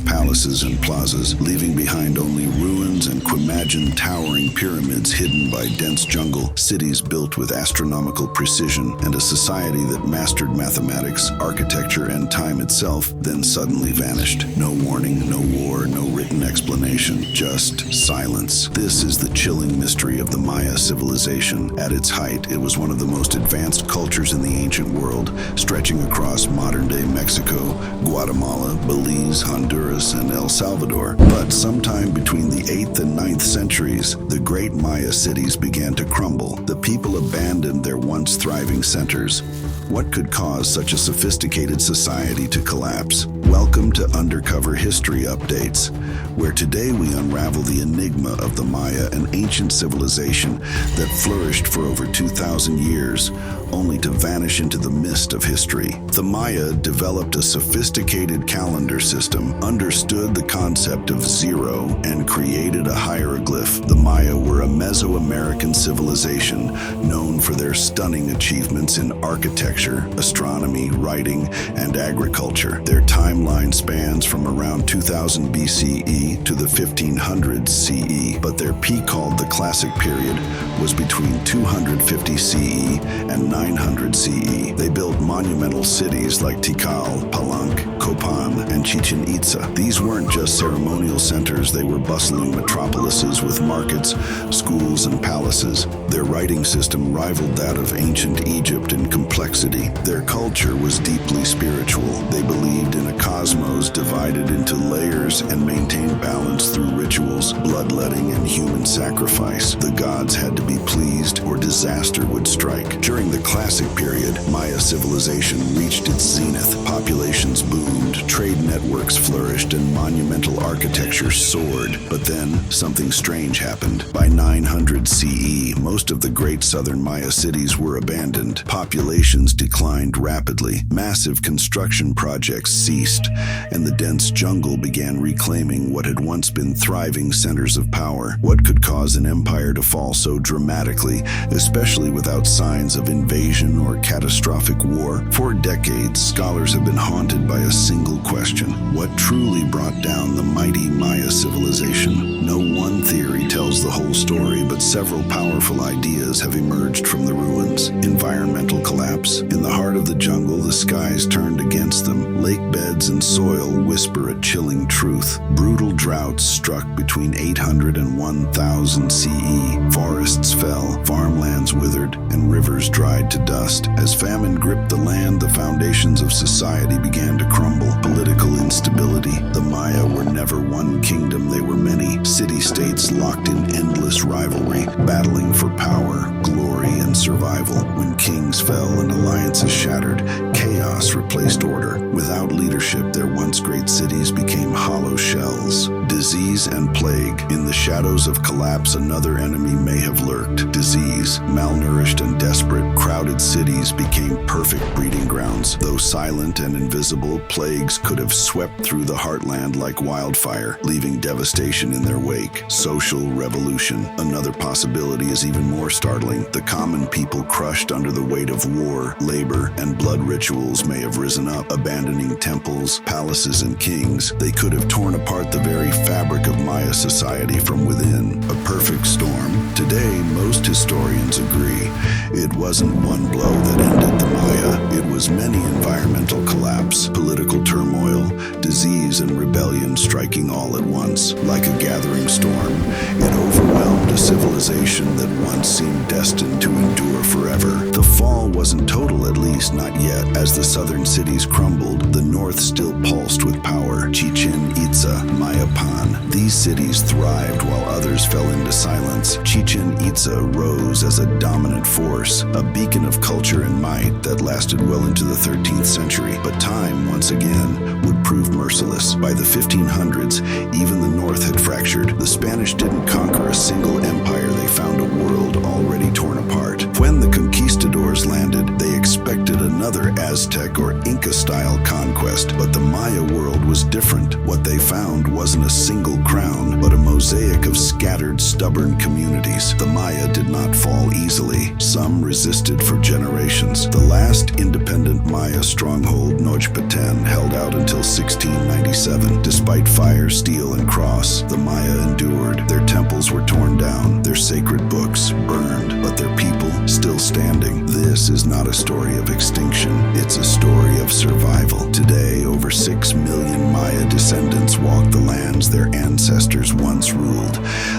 palaces and plazas, leaving behind only ruins and imagined towering pyramids hidden by dense jungle, cities built with astronomical precision, and a society that mastered mathematics, architecture, and time itself, then suddenly vanished. No warning, no war, no written explanation, just silence. This is the chilling mystery of the Maya civilization. At its height, it was one of the most advanced cultures in the ancient world, stretching across modern-day Mexico, Guatemala, Belize, Honduras, and El Salvador. But sometime between the 8th and 9th centuries, the great Maya cities began to crumble. The people abandoned their once thriving centers. What could cause such a sophisticated society to collapse? Welcome to Undercover History Updates, where today we unravel the enigma of the Maya, an ancient civilization that flourished for over 2,000 years, only to vanish into the mist of history. The Maya developed a sophisticated calendar system, understood the concept of zero, and created a hieroglyph. The Maya were a Mesoamerican civilization known for their stunning achievements in architecture, astronomy, writing, and agriculture. Their timeline spans from around 2000 BCE to the 1500s CE, but their peak, called the Classic Period, was between 250 CE and 900 CE. They built monumental cities like Tikal, Palenque, Copan, and Chichen Itza. These weren't just ceremonial centers, they were bustling metropolises with markets, schools, and palaces. Their writing system rivaled that of ancient Egypt in complexity. Their culture was deeply spiritual. They believed in a cosmos divided into layers and maintained balance through rituals, bloodletting, and human sacrifice. The gods had to be pleased or disaster would strike. During the Classic Period, Maya civilization reached its zenith. Populations boomed, trade networks flourished, and monumental architecture soared. But then, something strange happened. By 900 CE, most of the great southern Maya cities were abandoned. Populations declined rapidly. Massive construction projects ceased, and the dense jungle began reclaiming what had once been thriving centers of power. What could cause an empire to fall so dramatically, especially without signs of invasion or catastrophic war? For decades, scholars have been haunted by a single question: what truly brought down the mighty Maya civilization? No one theory tells the whole story, but several powerful ideas have emerged from the ruins. Environmental collapse. In the heart of the jungle, the skies turned against them. Lake beds and soil whisper a chilling truth. Brutal droughts struck between 800 and 1000 CE. Forests fell, farmlands withered, and rivers dried to dust. As famine gripped the land, the foundations of society began to crumble. Political instability. The Maya were never one kingdom, they were many. City-states locked in endless rivalry, battling for power, glory, and survival. When kings fell and alliances shattered, chaos replaced order. Without leadership, their once great cities became hollow shells. Disease and plague. In the shadows of collapse, another enemy may have lurked. Disease. Malnourished and desperate, crowded cities became perfect breeding grounds. Though silent and invisible, plagues could have swept through the heartland like wildfire, leaving devastation in their wake. Social revolution. Another possibility is even more startling. The common people, crushed under the weight of war, labor, and blood rituals, may have risen up, abandoning temples, palaces, and kings. They could have torn apart the very fabric of Maya society from within. A perfect storm. Today, most historians agree it wasn't one blow that ended the Maya. It was many: environmental collapse, political turmoil, disease, and rebellion striking all at once. Like a gathering storm, it overwhelmed a civilization that once seemed destined to endure forever. The fall wasn't total, at least not yet. As the southern cities crumbled, the north still pulsed with power. Chichen Itza, Mayapan. These cities thrived while others fell into silence. Chichen Itza rose as a dominant force, a beacon of culture and might that lasted well into the 13th century. But time, once again, would prove merciless. By the 1500s, even the north had fractured. The Spanish didn't conquer a single empire, they found a world already torn apart. When the conquistadors landed, they expected another as Aztec or Inca-style conquest, but the Maya world was different. What they found wasn't a single crown, but a mosaic of scattered, stubborn communities. The Maya did not fall easily. Some resisted for generations. The last independent Maya stronghold, Nochpatan, held out until 1697. Despite fire, steel, and cross, the Maya endured. Their temples were torn down, their sacred books burned, but their people still standing. This is not a story of extinction. It's a story of survival. Today, over 6 million Maya descendants walk the lands their ancestors once ruled.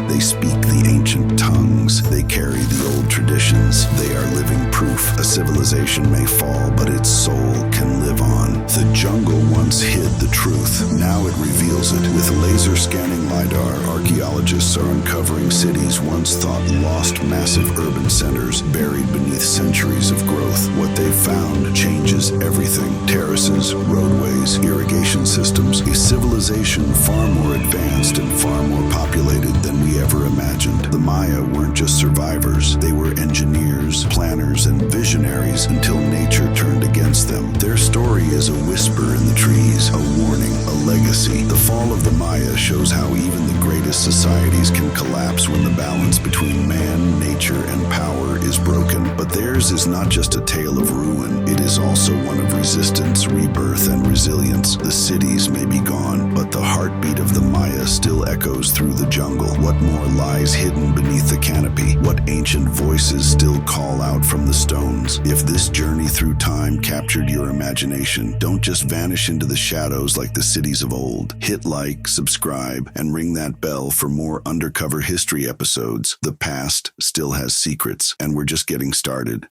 They speak the ancient tongues. They carry the old traditions. They are living proof. A civilization may fall, but its soul can live on. The jungle once hid the truth. Now it reveals it. With laser scanning LiDAR, archaeologists are uncovering cities once thought lost, massive urban centers buried beneath centuries of growth. What they've found changes everything. Terraces, roadways, irrigation systems. A civilization far more advanced and far more populated than we ever imagined. The Maya weren't just survivors. They were engineers, planners, and visionaries until nature turned against them. Their story is a whisper in the trees, a warning, a legacy. The fall of the Maya shows how even the greatest societies can collapse when the balance between man, nature, and power is broken. But theirs is not just a tale of ruin. It is also one of resistance, rebirth, and resilience. The cities may be gone, but the heartbeat of the Maya still echoes through the jungle. What more lies hidden beneath the canopy? What ancient voices still call out from the stones? If this journey through time captured your imagination, don't just vanish into the shadows like the cities of old. Hit like, subscribe, and ring that bell for more undercover history episodes. The past still has secrets, and we're just getting started.